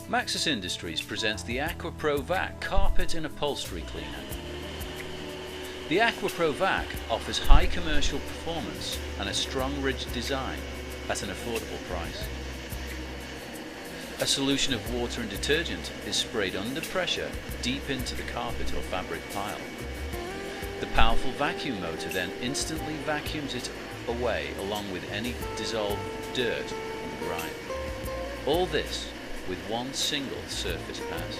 Maxus Industries presents the AquaPro Vac Carpet and Upholstery Cleaner. The AquaPro Vac offers high commercial performance and a strong rigid design at an affordable price. A solution of water and detergent is sprayed under pressure deep into the carpet or fabric pile. The powerful vacuum motor then instantly vacuums it away along with any dissolved dirt and grime. All this with one single surface pass.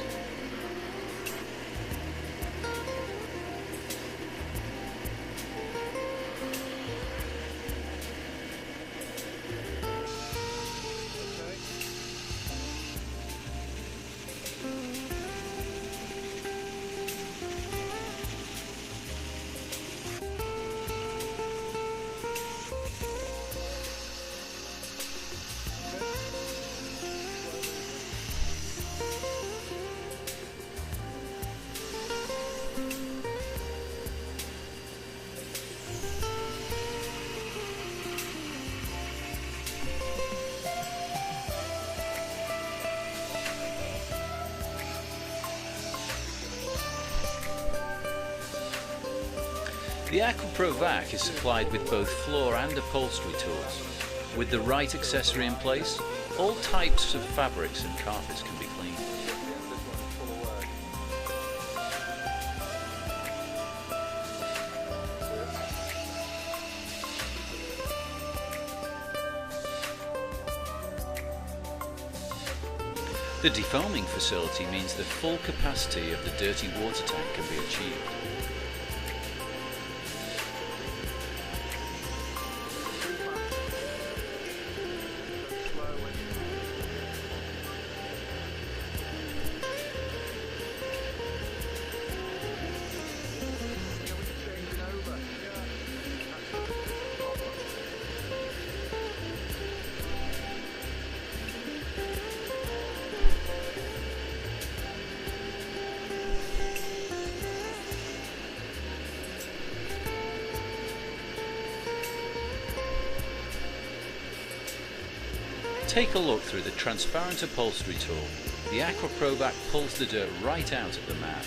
The AquaPro Vac is supplied with both floor and upholstery tools. With the right accessory in place, all types of fabrics and carpets can be cleaned. The defoaming facility means the full capacity of the dirty water tank can be achieved. Take a look through the transparent upholstery tool. The AquaPro Vac pulls the dirt right out of the mat.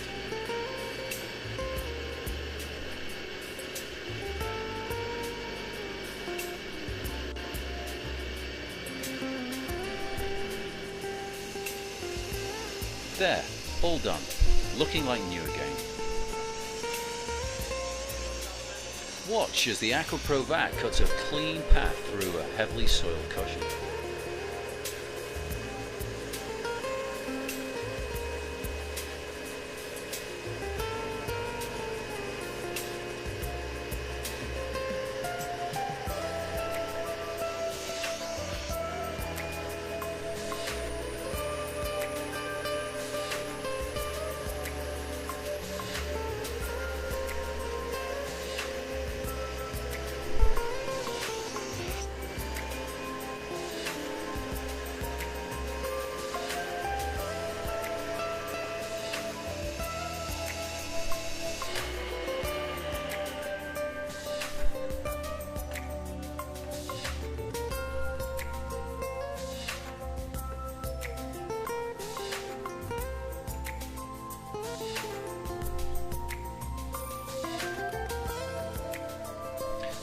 There, all done, looking like new again. Watch as the AquaPro Vac cuts a clean path through a heavily soiled cushion.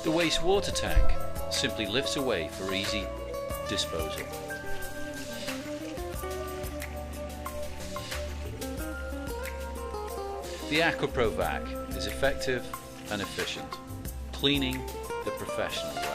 The wastewater tank simply lifts away for easy disposal. The AquaPro Vac is effective and efficient, cleaning the professional way.